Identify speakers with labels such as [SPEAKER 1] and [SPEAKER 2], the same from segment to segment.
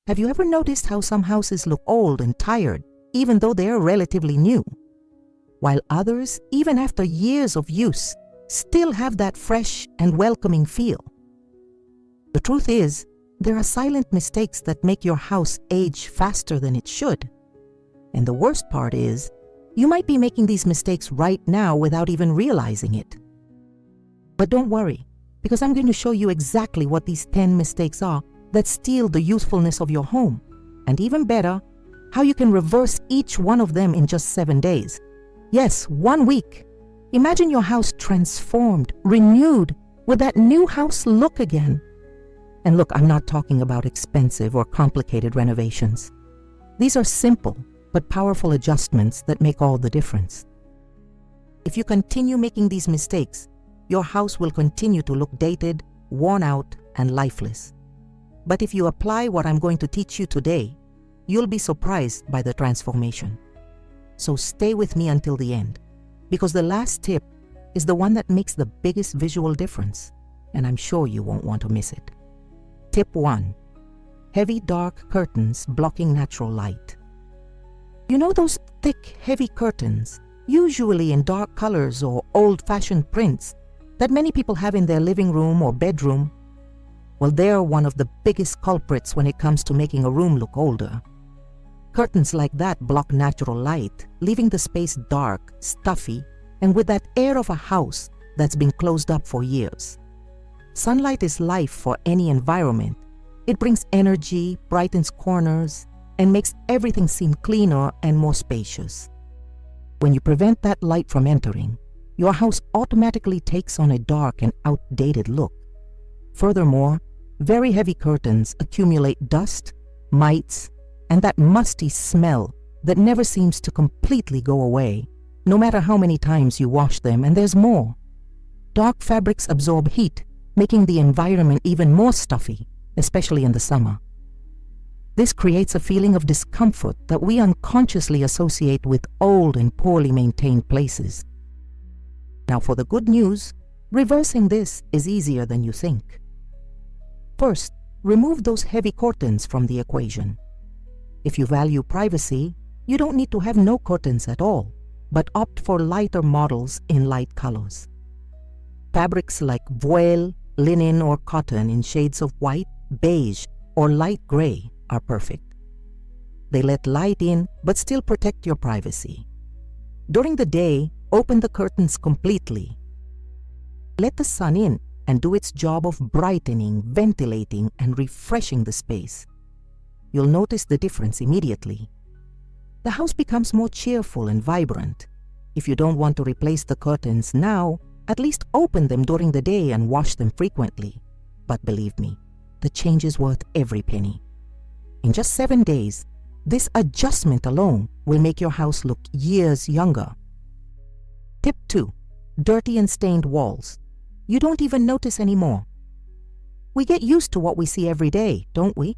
[SPEAKER 1] Have you ever noticed how some houses look old and tired, even though they are relatively new? While others, even after years of use, still have that fresh and welcoming feel. The truth is, there are silent mistakes that make your house age faster than it should. And the worst part is, you might be making these mistakes right now without even realizing it. But don't worry, because I'm going to show you exactly what these 10 mistakes are that steal the youthfulness of your home. And even better, how you can reverse each one of them in just 7 days. Yes, 1 week. Imagine your house transformed, renewed, with that new house look again. And look, I'm not talking about expensive or complicated renovations. These are simple but powerful adjustments that make all the difference. If you continue making these mistakes, your house will continue to look dated, worn out, and lifeless. But if you apply what I'm going to teach you today, you'll be surprised by the transformation. So stay with me until the end, because the last tip is the one that makes the biggest visual difference, and I'm sure you won't want to miss it. Tip 1. Heavy dark curtains blocking natural light. You know those thick, heavy curtains, usually in dark colors or old-fashioned prints, that many people have in their living room or bedroom? Well, they're one of the biggest culprits when it comes to making a room look older. Curtains like that block natural light, leaving the space dark, stuffy, and with that air of a house that's been closed up for years. Sunlight is life for any environment. It brings energy, brightens corners, and makes everything seem cleaner and more spacious. When you prevent that light from entering, your house automatically takes on a dark and outdated look. Furthermore, very heavy curtains accumulate dust, mites, and that musty smell that never seems to completely go away, no matter how many times you wash them, and there's more. Dark fabrics absorb heat, making the environment even more stuffy, especially in the summer. This creates a feeling of discomfort that we unconsciously associate with old and poorly maintained places. Now for the good news, reversing this is easier than you think. First, remove those heavy curtains from the equation. If you value privacy, you don't need to have no curtains at all, but opt for lighter models in light colors. Fabrics like voile, linen, or cotton in shades of white, beige, or light gray are perfect. They let light in but still protect your privacy. During the day, open the curtains completely. Let the sun in and do its job of brightening, ventilating, and refreshing the space. You'll notice the difference immediately. The house becomes more cheerful and vibrant. If you don't want to replace the curtains now, at least open them during the day and wash them frequently. But believe me, the change is worth every penny. In just 7 days, this adjustment alone will make your house look years younger. Tip 2. Dirty and stained walls. You don't even notice anymore. We get used to what we see every day, don't we?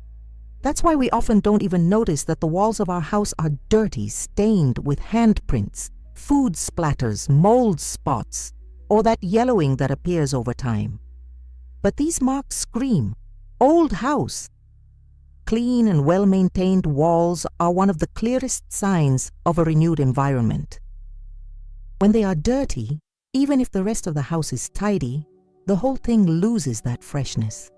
[SPEAKER 1] That's why we often don't even notice that the walls of our house are dirty, stained with handprints, food splatters, mold spots, or that yellowing that appears over time. But these marks scream, old house. Clean and well-maintained walls are one of the clearest signs of a renewed environment. When they are dirty, even if the rest of the house is tidy, the whole thing loses that freshness.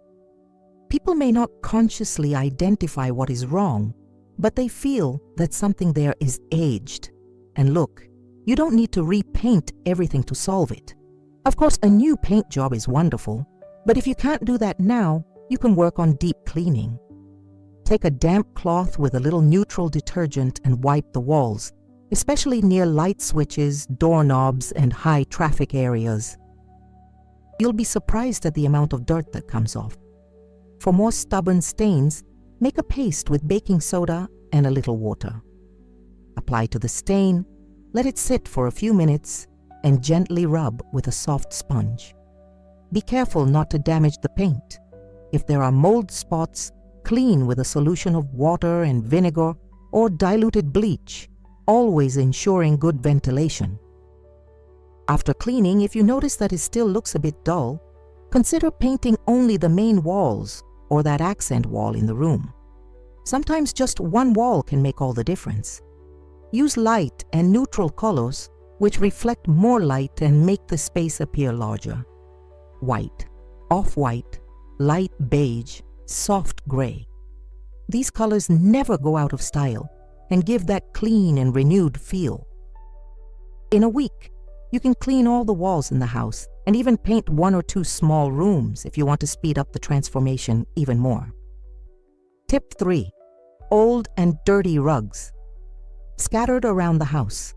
[SPEAKER 1] People may not consciously identify what is wrong, but they feel that something there is aged. And look, you don't need to repaint everything to solve it. Of course, a new paint job is wonderful, but if you can't do that now, you can work on deep cleaning. Take a damp cloth with a little neutral detergent and wipe the walls, especially near light switches, doorknobs, and high traffic areas. You'll be surprised at the amount of dirt that comes off. For more stubborn stains, make a paste with baking soda and a little water. Apply to the stain, let it sit for a few minutes, and gently rub with a soft sponge. Be careful not to damage the paint. If there are mold spots, clean with a solution of water and vinegar or diluted bleach, always ensuring good ventilation. After cleaning, if you notice that it still looks a bit dull, consider painting only the main walls or that accent wall in the room. Sometimes just one wall can make all the difference. Use light and neutral colors which reflect more light and make the space appear larger. White, off-white, light beige, soft gray. These colors never go out of style and give that clean and renewed feel. In a week, you can clean all the walls in the house and even paint 1 or 2 small rooms if you want to speed up the transformation even more. Tip 3. Old and dirty rugs. Scattered around the house.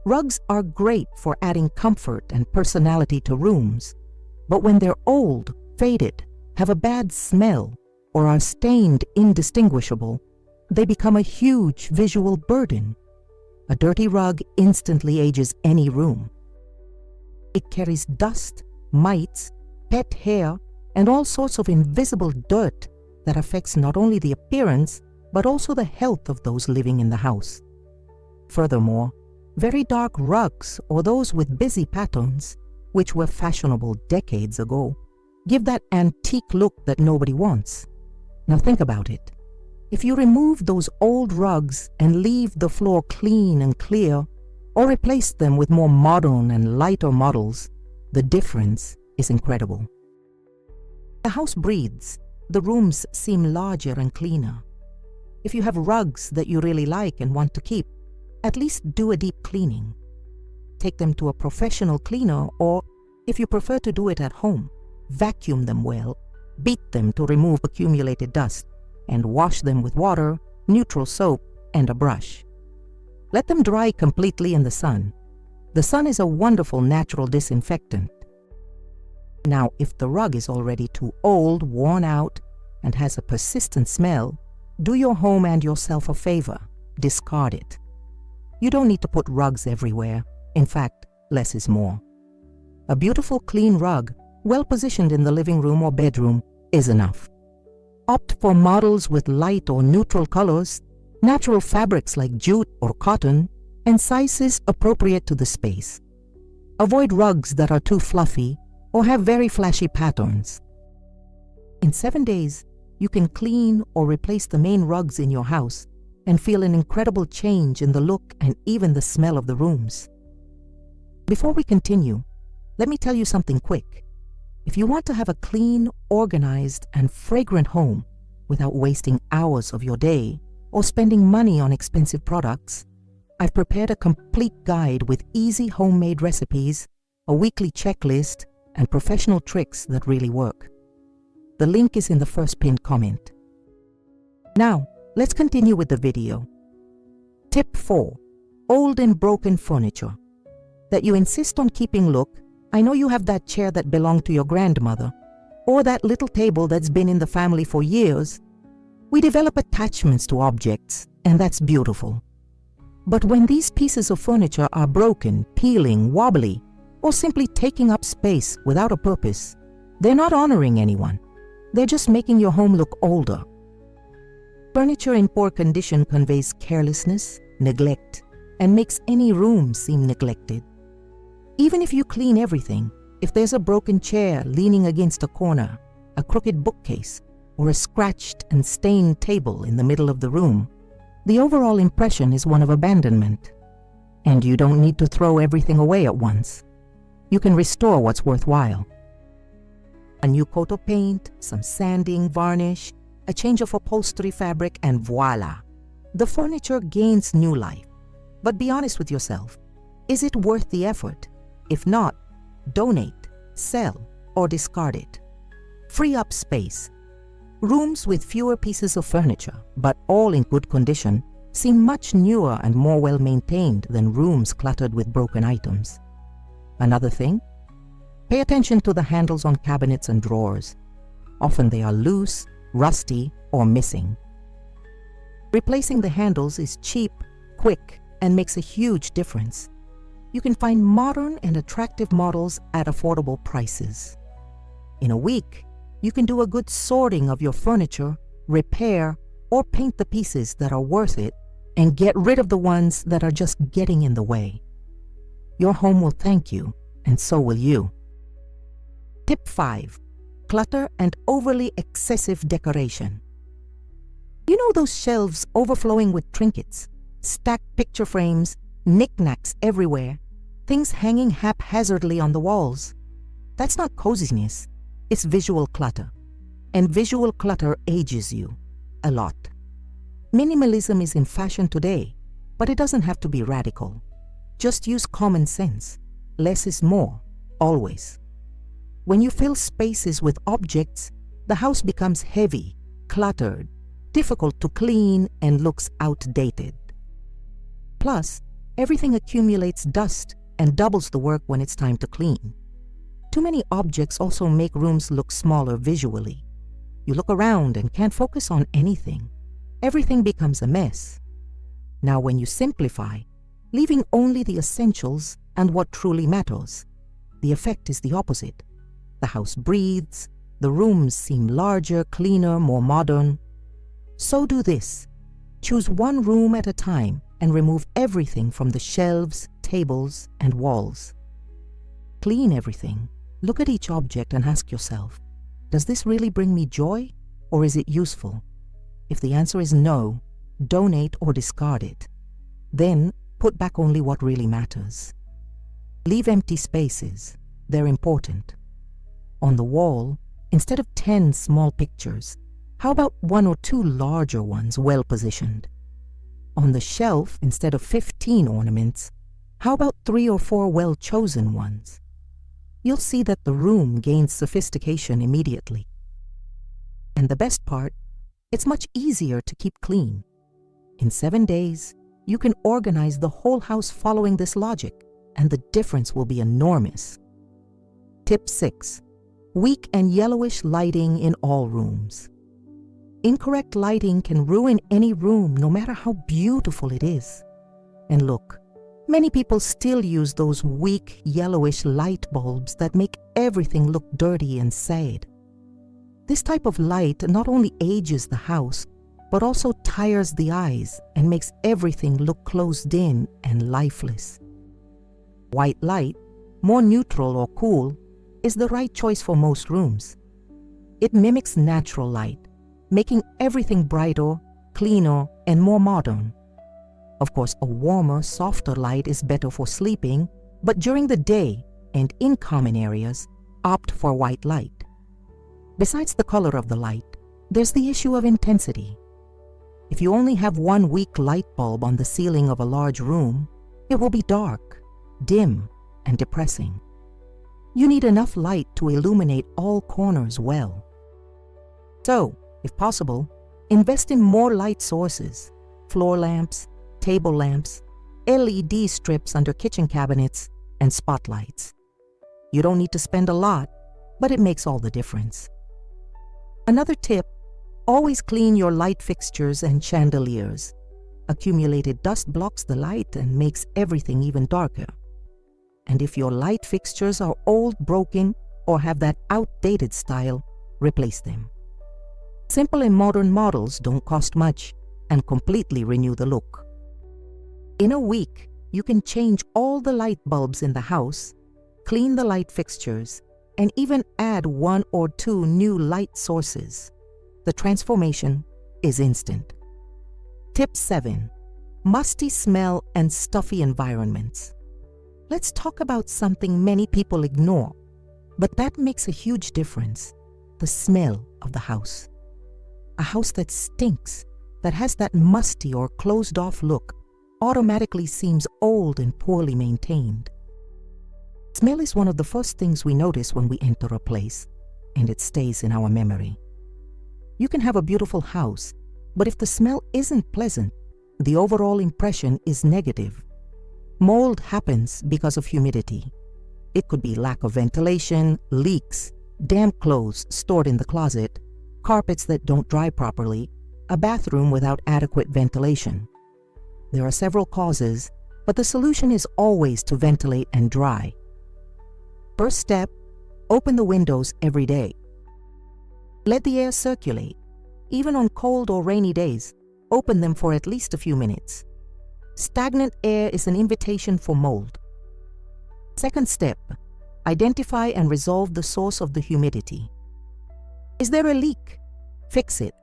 [SPEAKER 1] Rugs are great for adding comfort and personality to rooms, but when they're old, faded, have a bad smell, or are stained indistinguishable, they become a huge visual burden. A dirty rug instantly ages any room. It carries dust, mites, pet hair, and all sorts of invisible dirt that affects not only the appearance, but also the health of those living in the house. Furthermore, very dark rugs or those with busy patterns, which were fashionable decades ago, give that antique look that nobody wants. Now think about it. If you remove those old rugs and leave the floor clean and clear, or replace them with more modern and lighter models, the difference is incredible. The house breathes, the rooms seem larger and cleaner. If you have rugs that you really like and want to keep, at least do a deep cleaning. Take them to a professional cleaner, or, if you prefer to do it at home, vacuum them well, beat them to remove accumulated dust, and wash them with water, neutral soap, and a brush. Let them dry completely in the sun. The sun is a wonderful natural disinfectant. Now, if the rug is already too old, worn out, and has a persistent smell, do your home and yourself a favor. Discard it. You don't need to put rugs everywhere. In fact, less is more. A beautiful clean rug, well positioned in the living room or bedroom, is enough. Opt for models with light or neutral colors, natural fabrics like jute or cotton, and sizes appropriate to the space. Avoid rugs that are too fluffy or have very flashy patterns. In 7 days, you can clean or replace the main rugs in your house and feel an incredible change in the look and even the smell of the rooms. Before we continue, let me tell you something quick. If you want to have a clean, organized, and fragrant home without wasting hours of your day or spending money on expensive products, I've prepared a complete guide with easy homemade recipes, a weekly checklist, and professional tricks that really work. The link is in the first pinned comment. Now, let's continue with the video. Tip 4. Old and broken furniture. That you insist on keeping look, I know you have that chair that belonged to your grandmother, or that little table that's been in the family for years. We develop attachments to objects, and that's beautiful. But when these pieces of furniture are broken, peeling, wobbly, or simply taking up space without a purpose, they're not honoring anyone. They're just making your home look older. Furniture in poor condition conveys carelessness, neglect, and makes any room seem neglected. Even if you clean everything, if there's a broken chair leaning against a corner, a crooked bookcase, or a scratched and stained table in the middle of the room, the overall impression is one of abandonment. And you don't need to throw everything away at once. You can restore what's worthwhile. A new coat of paint, some sanding, varnish, a change of upholstery fabric, and voila! The furniture gains new life. But be honest with yourself. Is it worth the effort? If not, donate, sell, or discard it. Free up space. Rooms with fewer pieces of furniture, but all in good condition, seem much newer and more well-maintained than rooms cluttered with broken items. Another thing? Pay attention to the handles on cabinets and drawers. Often they are loose, rusty, or missing. Replacing the handles is cheap, quick, and makes a huge difference. You can find modern and attractive models at affordable prices. In a week, you can do a good sorting of your furniture, repair, or paint the pieces that are worth it, and get rid of the ones that are just getting in the way. Your home will thank you, and so will you. Tip 5. Clutter and overly excessive decoration. You know those shelves overflowing with trinkets, stacked picture frames, knickknacks everywhere, things hanging haphazardly on the walls? That's not coziness, it's visual clutter. And visual clutter ages you a lot. Minimalism is in fashion today, but it doesn't have to be radical. Just use common sense. Less is more, always. When you fill spaces with objects, the house becomes heavy, cluttered, difficult to clean, and looks outdated. Plus, everything accumulates dust and doubles the work when it's time to clean. Too many objects also make rooms look smaller visually. You look around and can't focus on anything. Everything becomes a mess. Now, when you simplify, leaving only the essentials and what truly matters, the effect is the opposite. The house breathes, the rooms seem larger, cleaner, more modern. So do this. Choose one room at a time and remove everything from the shelves, tables, and walls. Clean everything. Look at each object and ask yourself, does this really bring me joy, or is it useful? If the answer is no, donate or discard it. Then put back only what really matters. Leave empty spaces. They're important. On the wall, instead of 10 small pictures, how about 1 or 2 larger ones well positioned? On the shelf, instead of 15 ornaments, how about 3 or 4 well-chosen ones? You'll see that the room gains sophistication immediately. And the best part, it's much easier to keep clean. In 7 days, you can organize the whole house following this logic, and the difference will be enormous. Tip 6. Weak and yellowish lighting in all rooms. Incorrect lighting can ruin any room, no matter how beautiful it is. And look, many people still use those weak yellowish light bulbs that make everything look dirty and sad. This type of light not only ages the house, but also tires the eyes and makes everything look closed in and lifeless. White light, more neutral or cool, is the right choice for most rooms. It mimics natural light, making everything brighter, cleaner, and more modern. Of course, a warmer, softer light is better for sleeping, but during the day and in common areas, opt for white light. Besides the color of the light, there's the issue of intensity. If you only have one weak light bulb on the ceiling of a large room, it will be dark, dim, and depressing. You need enough light to illuminate all corners well. So, if possible, invest in more light sources, floor lamps, table lamps, LED strips under kitchen cabinets, and spotlights. You don't need to spend a lot, but it makes all the difference. Another tip, always clean your light fixtures and chandeliers. Accumulated dust blocks the light and makes everything even darker. And if your light fixtures are old, broken, or have that outdated style, replace them. Simple and modern models don't cost much and completely renew the look. In a week, you can change all the light bulbs in the house, clean the light fixtures, and even add 1 or 2 new light sources. The transformation is instant. Tip 7. Musty smell and stuffy environments. Let's talk about something many people ignore, but that makes a huge difference: the smell of the house. A house that stinks, that has that musty or closed-off look, automatically seems old and poorly maintained. Smell is one of the first things we notice when we enter a place, and it stays in our memory. You can have a beautiful house, but if the smell isn't pleasant, the overall impression is negative. Mold happens because of humidity. It could be lack of ventilation, leaks, damp clothes stored in the closet, carpets that don't dry properly, a bathroom without adequate ventilation. There are several causes, but the solution is always to ventilate and dry. First step, open the windows every day. Let the air circulate. Even on cold or rainy days, open them for at least a few minutes. Stagnant air is an invitation for mold. Second step, identify and resolve the source of the humidity. Is there a leak? Fix it.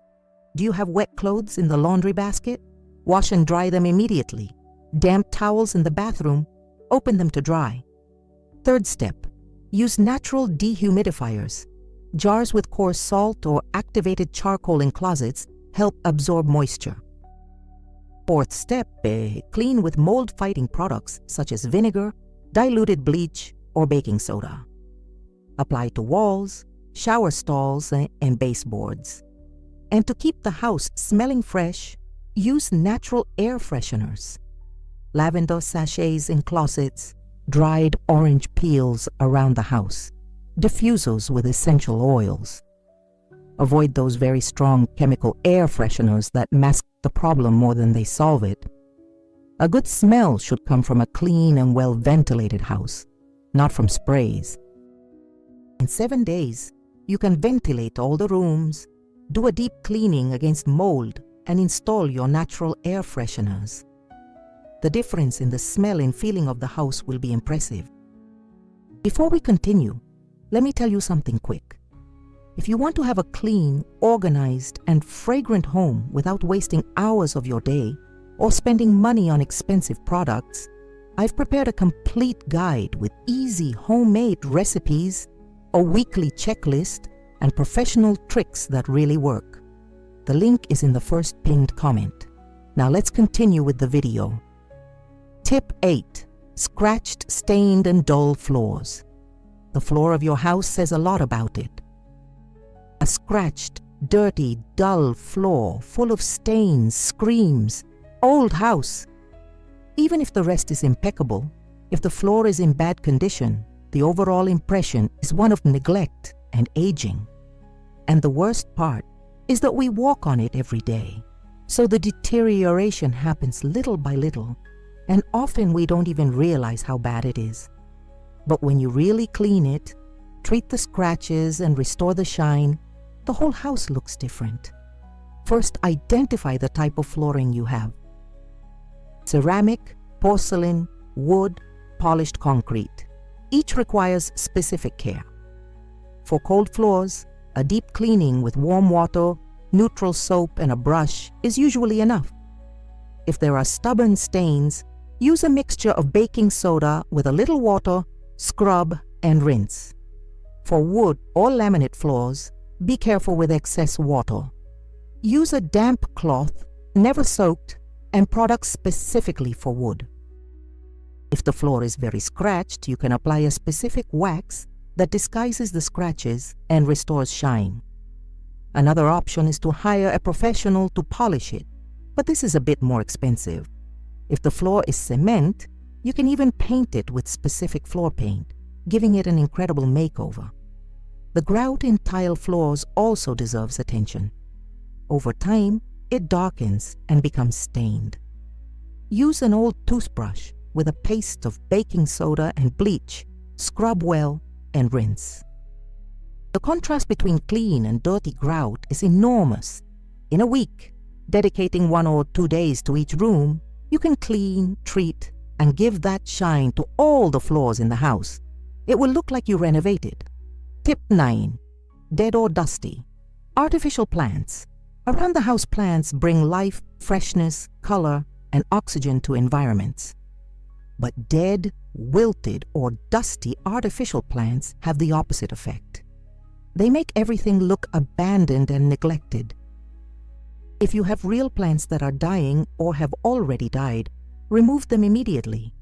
[SPEAKER 1] Do you have wet clothes in the laundry basket? Wash and dry them immediately. Damp towels in the bathroom? Open them to dry. Third step, use natural dehumidifiers. Jars with coarse salt or activated charcoal in closets help absorb moisture. Fourth step, clean with mold-fighting products such as vinegar, diluted bleach, or baking soda. Apply to walls, shower stalls, and baseboards. And to keep the house smelling fresh, use natural air fresheners. Lavender sachets in closets, dried orange peels around the house, diffusers with essential oils. Avoid those very strong chemical air fresheners that mask the problem more than they solve it. A good smell should come from a clean and well-ventilated house, not from sprays. In 7 days, you can ventilate all the rooms, do a deep cleaning against mold, and install your natural air fresheners. The difference in the smell and feeling of the house will be impressive. Before we continue, let me tell you something quick. If you want to have a clean, organized, and fragrant home without wasting hours of your day or spending money on expensive products, I've prepared a complete guide with easy homemade recipes, a weekly checklist, and professional tricks that really work. The link is in the first pinned comment. Now let's continue with the video. Tip 8. Scratched, stained, and dull floors. The floor of your house says a lot about it. A scratched, dirty, dull floor full of stains screams, old house. Even if the rest is impeccable, if the floor is in bad condition, the overall impression is one of neglect and aging. And the worst part is that we walk on it every day, so the deterioration happens little by little, and often we don't even realize how bad it is. But when you really clean it, treat the scratches, and restore the shine, the whole house looks different. First, identify the type of flooring you have. Ceramic, porcelain, wood, polished concrete. Each requires specific care. For cold floors, a deep cleaning with warm water, neutral soap, and a brush is usually enough. If there are stubborn stains, use a mixture of baking soda with a little water, scrub, and rinse. For wood or laminate floors, be careful with excess water. Use a damp cloth, never soaked, and products specifically for wood. If the floor is very scratched, you can apply a specific wax that disguises the scratches and restores shine. Another option is to hire a professional to polish it, but this is a bit more expensive. If the floor is cement, you can even paint it with specific floor paint, giving it an incredible makeover. The grout in tile floors also deserves attention. Over time, it darkens and becomes stained. Use an old toothbrush with a paste of baking soda and bleach, scrub well, and rinse. The contrast between clean and dirty grout is enormous. In a week, dedicating 1 or 2 days to each room, you can clean, treat, and give that shine to all the floors in the house. It will look like you renovated. Tip 9. Dead or dusty. Artificial plants. Around the house, plants bring life, freshness, color, and oxygen to environments. But dead, wilted, or dusty artificial plants have the opposite effect. They make everything look abandoned and neglected. If you have real plants that are dying or have already died, remove them immediately.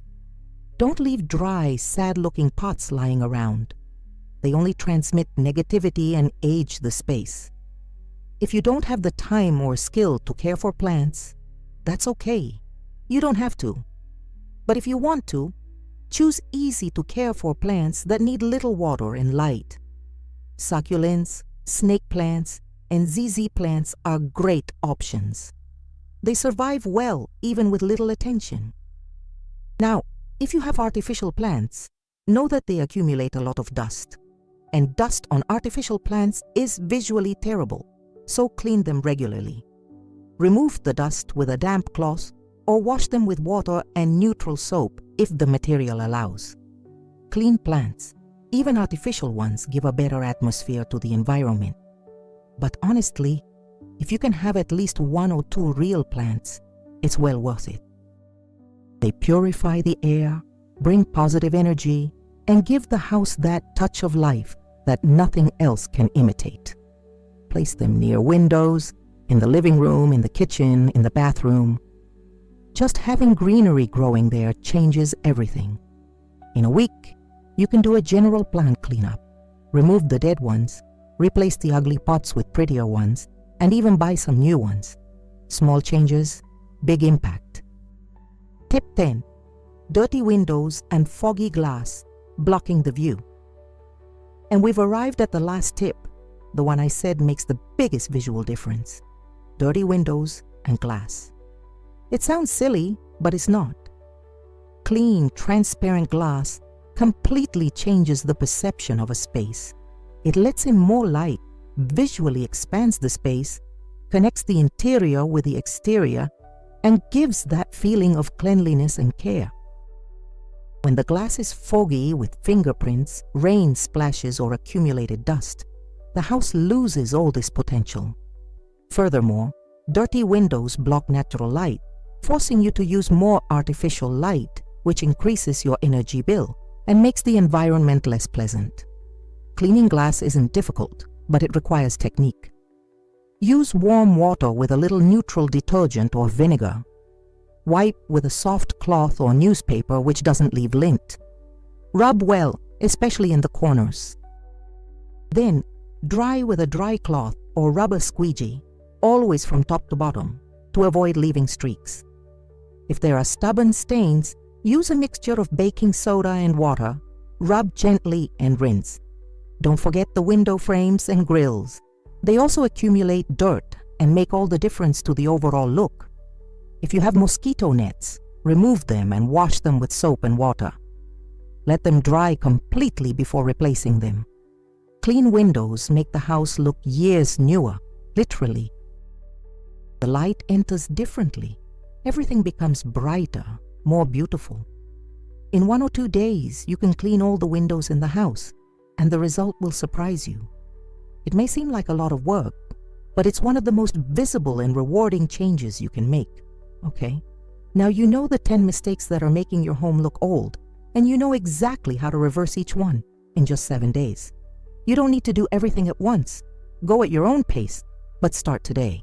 [SPEAKER 1] Don't leave dry, sad-looking pots lying around. They only transmit negativity and age the space. If you don't have the time or skill to care for plants, that's okay. You don't have to. But if you want to, choose easy to care for plants that need little water and light. Succulents, snake plants, and ZZ plants are great options. They survive well even with little attention. Now, if you have artificial plants, know that they accumulate a lot of dust. And dust on artificial plants is visually terrible, so clean them regularly. Remove the dust with a damp cloth or wash them with water and neutral soap if the material allows. Clean plants, even artificial ones, give a better atmosphere to the environment. But honestly, If you can have at least 1 or 2 real plants, it's well worth it. They purify the air, bring positive energy, and give the house that touch of life that nothing else can imitate. Place them near windows, in the living room, in the kitchen, in the bathroom. Just having greenery growing there changes everything. In a week, you can do a general plant cleanup, remove the dead ones, replace the ugly pots with prettier ones, and even buy some new ones. Small changes, big impact. Tip 10. Dirty windows and foggy glass blocking the view. And we've arrived at the last tip, the one I said makes the biggest visual difference. Dirty windows and glass. It sounds silly, but it's not. Clean, transparent glass completely changes the perception of a space. It lets in more light, visually expands the space, connects the interior with the exterior, and gives that feeling of cleanliness and care. When the glass is foggy with fingerprints, rain splashes, or accumulated dust, the house loses all this potential. Furthermore, dirty windows block natural light, forcing you to use more artificial light, which increases your energy bill and makes the environment less pleasant. Cleaning glass isn't difficult, but it requires technique. Use warm water with a little neutral detergent or vinegar. Wipe with a soft cloth or newspaper which doesn't leave lint. Rub well, especially in the corners. Then, dry with a dry cloth or rubber squeegee, always from top to bottom, to avoid leaving streaks. If there are stubborn stains, use a mixture of baking soda and water, rub gently and rinse. Don't forget the window frames and grills. They also accumulate dirt and make all the difference to the overall look. If you have mosquito nets, remove them and wash them with soap and water. Let them dry completely before replacing them. Clean windows make the house look years newer, literally. The light enters differently. Everything becomes brighter, more beautiful. In 1 or 2 days, you can clean all the windows in the house, and the result will surprise you. It may seem like a lot of work, but it's one of the most visible and rewarding changes you can make. Okay, now you know the 10 mistakes that are making your home look old, and you know exactly how to reverse each one in just 7 days. You don't need to do everything at once. Go at your own pace, but start today.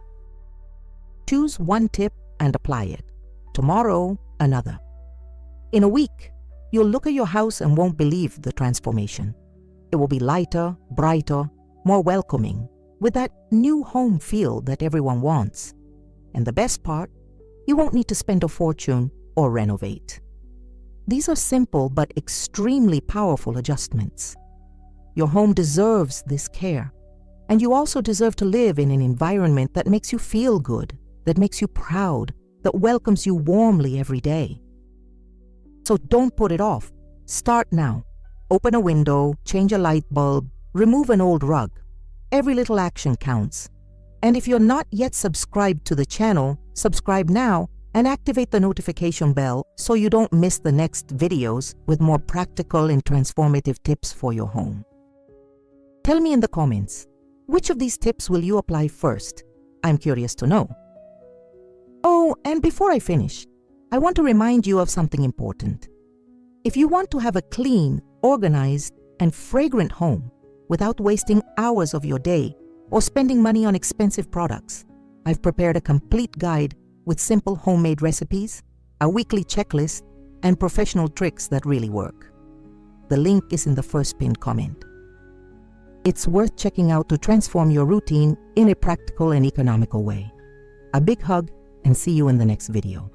[SPEAKER 1] Choose one tip and apply it. Tomorrow, another. In a week, you'll look at your house and won't believe the transformation. It will be lighter, brighter, more welcoming, with that new home feel that everyone wants. And the best part, you won't need to spend a fortune or renovate. These are simple but extremely powerful adjustments. Your home deserves this care, and you also deserve to live in an environment that makes you feel good, that makes you proud, that welcomes you warmly every day. So don't put it off. Start now. Open a window, change a light bulb, remove an old rug. Every little action counts. And if you're not yet subscribed to the channel, subscribe now and activate the notification bell so you don't miss the next videos with more practical and transformative tips for your home. Tell me in the comments, which of these tips will you apply first? I'm curious to know. Oh, and before I finish, I want to remind you of something important. If you want to have a clean, organized, and fragrant home without wasting hours of your day or spending money on expensive products, I've prepared a complete guide with simple homemade recipes, a weekly checklist, and professional tricks that really work. The link is in the first pinned comment. It's worth checking out to transform your routine in a practical and economical way. A big hug, and see you in the next video.